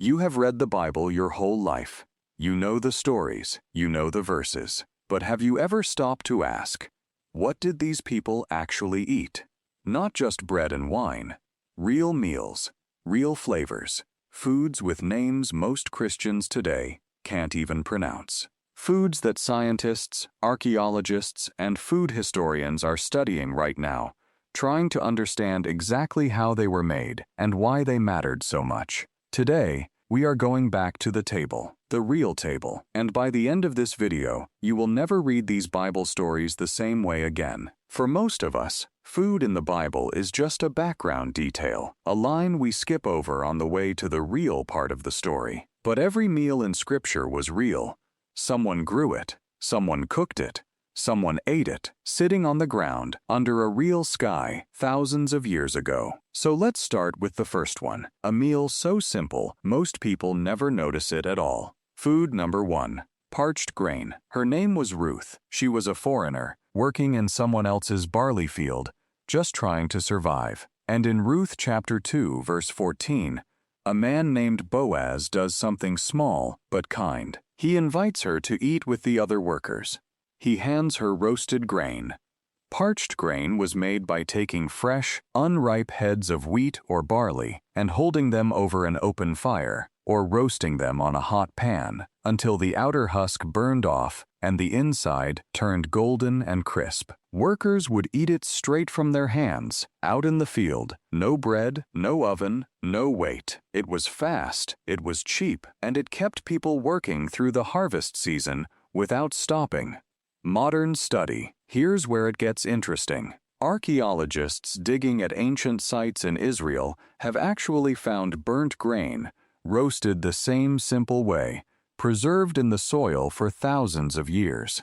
You have read the Bible your whole life. You know the stories, you know the verses. But have you ever stopped to ask, what did these people actually eat? Not just bread and wine. Real meals, real flavors, foods with names most Christians today can't even pronounce. Foods that scientists, archaeologists, and food historians are studying right now, trying to understand exactly how they were made and why they mattered so much. Today, we are going back to the table, the real table, and by the end of this video, you will never read these Bible stories the same way again. For most of us, food in the Bible is just a background detail, a line we skip over on the way to the real part of the story. But every meal in Scripture was real. Someone grew it, someone cooked it, someone ate it, sitting on the ground under a real sky thousands of years ago. So let's start with the first one, a meal so simple most people never notice it at all. Food number 1, parched grain. Her name was Ruth. She was a foreigner, working in someone else's barley field, just trying to survive. And in Ruth chapter 2, verse 14, a man named Boaz does something small but kind. He invites her to eat with the other workers. He hands her roasted grain. Parched grain was made by taking fresh, unripe heads of wheat or barley and holding them over an open fire, or roasting them on a hot pan, until the outer husk burned off and the inside turned golden and crisp. Workers would eat it straight from their hands, out in the field. No bread, no oven, no wait. It was fast, it was cheap, and it kept people working through the harvest season without stopping. Modern study. Here's where it gets interesting. Archaeologists digging at ancient sites in Israel have actually found burnt grain, roasted the same simple way, preserved in the soil for thousands of years.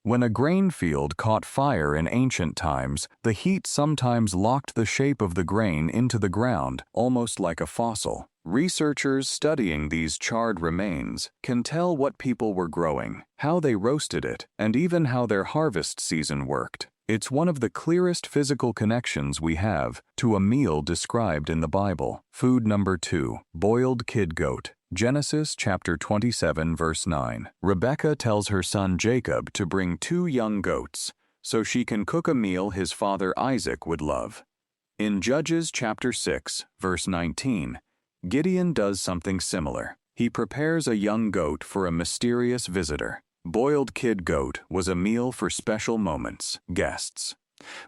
When a grain field caught fire in ancient times, the heat sometimes locked the shape of the grain into the ground, almost like a fossil. Researchers studying these charred remains can tell what people were growing, how they roasted it, and even how their harvest season worked. It's one of the clearest physical connections we have to a meal described in the Bible. Food number 2, boiled kid goat. Genesis chapter 27 verse 9. Rebekah tells her son Jacob to bring 2 young goats so she can cook a meal his father Isaac would love. In Judges chapter 6 verse 19, Gideon does something similar. He prepares a young goat for a mysterious visitor. Boiled kid goat was a meal for special moments, guests,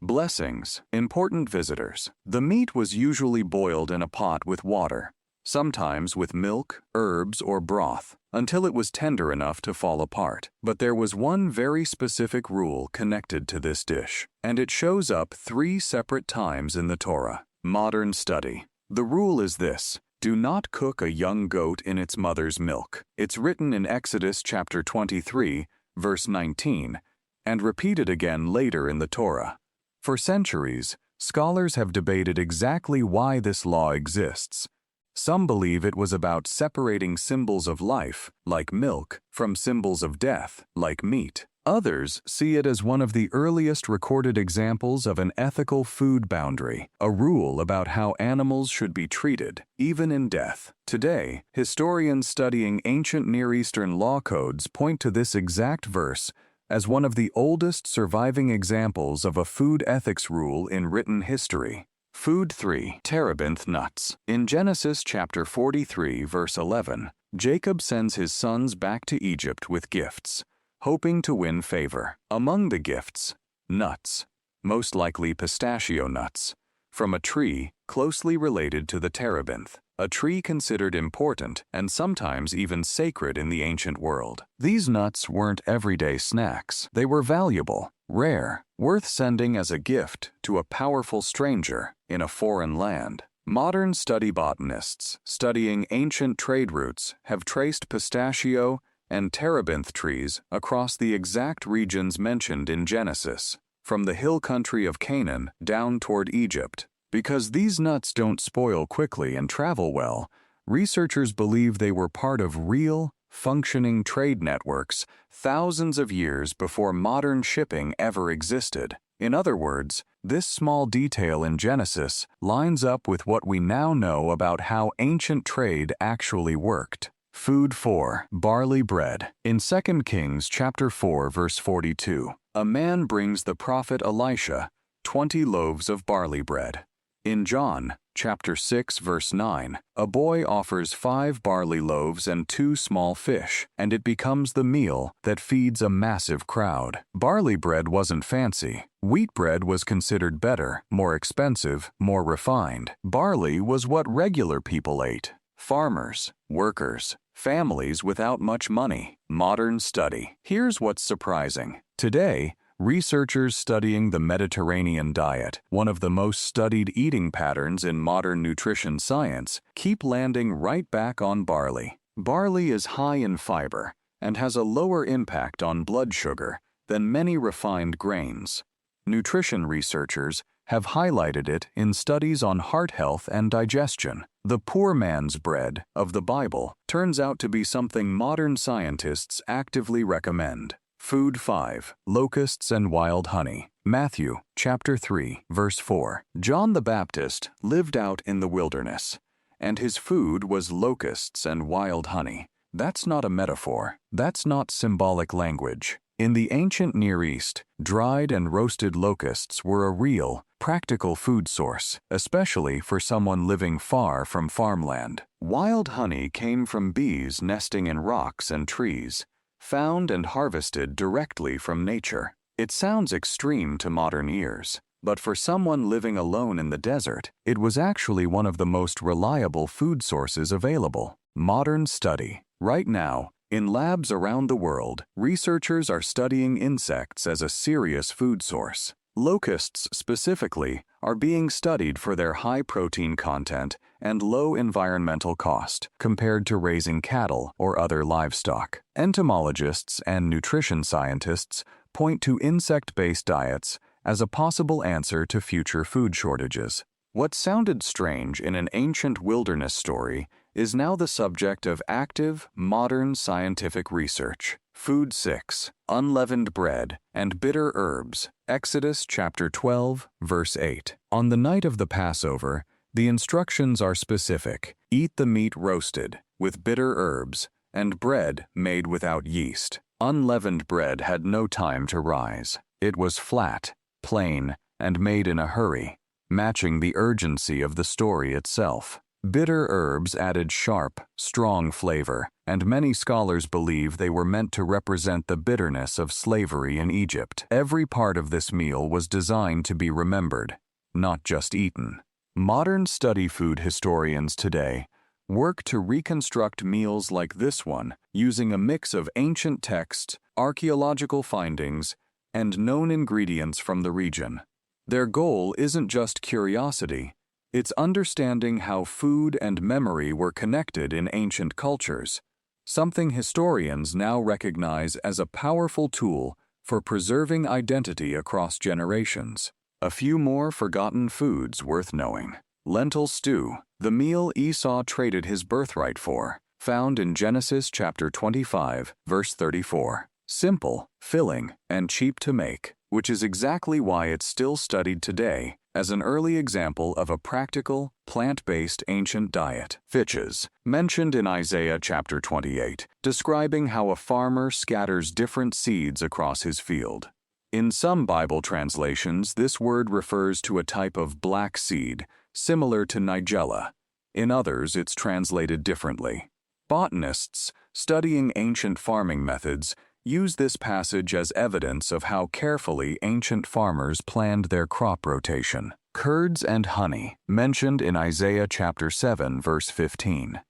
blessings, important visitors. The meat was usually boiled in a pot with water, sometimes with milk, herbs, or broth, until it was tender enough to fall apart. But there was one very specific rule connected to this dish, and it shows up 3 separate times in the Torah. Modern study. The rule is this: do not cook a young goat in its mother's milk. It's written in Exodus chapter 23, verse 19, and repeated again later in the Torah. For centuries, scholars have debated exactly why this law exists. Some believe it was about separating symbols of life, like milk, from symbols of death, like meat. Others see it as one of the earliest recorded examples of an ethical food boundary, a rule about how animals should be treated, even in death. Today, historians studying ancient Near Eastern law codes point to this exact verse as one of the oldest surviving examples of a food ethics rule in written history. Food 3, terebinth nuts. In Genesis chapter 43, verse 11, Jacob sends his sons back to Egypt with gifts, hoping to win favor. Among the gifts, nuts, most likely pistachio nuts, from a tree closely related to the terebinth, a tree considered important and sometimes even sacred in the ancient world. These nuts weren't everyday snacks. They were valuable, rare, worth sending as a gift to a powerful stranger in a foreign land. Modern study botanists studying ancient trade routes have traced pistachio and terebinth trees across the exact regions mentioned in Genesis, from the hill country of Canaan down toward Egypt. Because these nuts don't spoil quickly and travel well, researchers believe they were part of real, functioning trade networks thousands of years before modern shipping ever existed. In other words, this small detail in Genesis lines up with what we now know about how ancient trade actually worked. Food 4. Barley bread. In 2 Kings chapter 4 verse 42, a man brings the prophet Elisha 20 loaves of barley bread. In John chapter 6 verse 9, a boy offers 5 barley loaves and 2 small fish, and it becomes the meal that feeds a massive crowd. Barley bread wasn't fancy. Wheat bread was considered better, more expensive, more refined. Barley was what regular people ate. Farmers, workers, families without much money. Modern study. Here's what's surprising. Today, researchers studying the Mediterranean diet, one of the most studied eating patterns in modern nutrition science, keep landing right back on barley. Barley is high in fiber and has a lower impact on blood sugar than many refined grains. Nutrition researchers have highlighted it in studies on heart health and digestion. The poor man's bread of the Bible turns out to be something modern scientists actively recommend. Food 5. Locusts and wild honey. Matthew chapter 3 verse 4. John the Baptist lived out in the wilderness, and his food was locusts and wild honey. That's not a metaphor. That's not symbolic language. In the ancient Near East, dried and roasted locusts were a real, practical food source, especially for someone living far from farmland. Wild honey came from bees nesting in rocks and trees, found and harvested directly from nature. It sounds extreme to modern ears, but for someone living alone in the desert, it was actually one of the most reliable food sources available. Modern study. Right now, in labs around the world, researchers are studying insects as a serious food source. Locusts specifically are being studied for their high protein content and low environmental cost compared to raising cattle or other livestock. Entomologists and nutrition scientists point to insect-based diets as a possible answer to future food shortages. What sounded strange in an ancient wilderness story is now the subject of active, modern scientific research. Food 6. Unleavened bread and bitter herbs. Exodus chapter 12, verse 8. On the night of the Passover, the instructions are specific. Eat the meat roasted, with bitter herbs, and bread made without yeast. Unleavened bread had no time to rise. It was flat, plain, and made in a hurry, matching the urgency of the story itself. Bitter herbs added sharp, strong flavor, and many scholars believe they were meant to represent the bitterness of slavery in Egypt. Every part of this meal was designed to be remembered, not just eaten. Modern study food historians today work to reconstruct meals like this one using a mix of ancient texts, archaeological findings, and known ingredients from the region. Their goal isn't just curiosity. It's understanding how food and memory were connected in ancient cultures, something historians now recognize as a powerful tool for preserving identity across generations. A few more forgotten foods worth knowing. Lentil stew, the meal Esau traded his birthright for, found in Genesis chapter 25, verse 34. Simple, filling, and cheap to make, which is exactly why it's still studied today as an early example of a practical, plant-based ancient diet. Fitches, mentioned in Isaiah chapter 28, describing how a farmer scatters different seeds across his field. In some Bible translations, this word refers to a type of black seed, similar to nigella. In others, it's translated differently. Botanists, studying ancient farming methods, use this passage as evidence of how carefully ancient farmers planned their crop rotation. Curds and honey, mentioned in Isaiah chapter 7, verse 15.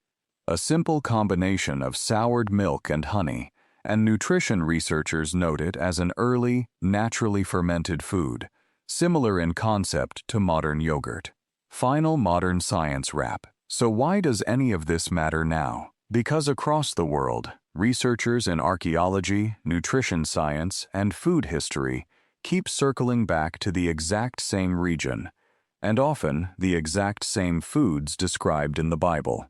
A simple combination of soured milk and honey, and nutrition researchers note it as an early, naturally fermented food, similar in concept to modern yogurt. Final modern science wrap. So why does any of this matter now? Because across the world, researchers in archaeology, nutrition science, and food history keep circling back to the exact same region, and often the exact same foods described in the Bible.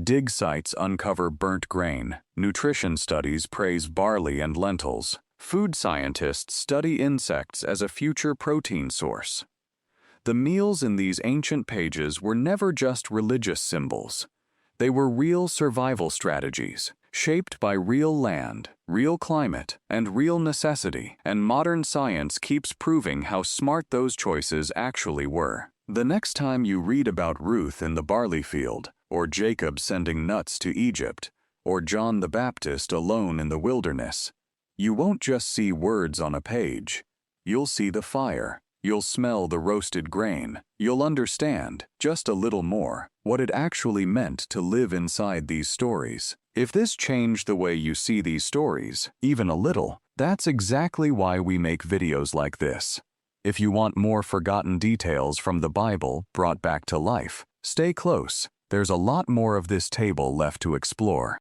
Dig sites uncover burnt grain, nutrition studies praise barley and lentils, Food scientists study insects as a future protein source. The meals in these ancient pages were never just religious symbols. They were real survival strategies, shaped by real land, real climate, and real necessity, and modern science keeps proving how smart those choices actually were. The next time you read about Ruth in the barley field, or Jacob sending nuts to Egypt, or John the Baptist alone in the wilderness, you won't just see words on a page. You'll see the fire. You'll smell the roasted grain. You'll understand, just a little more, what it actually meant to live inside these stories. If this changed the way you see these stories, even a little, that's exactly why we make videos like this. If you want more forgotten details from the Bible brought back to life, stay close. There's a lot more of this table left to explore.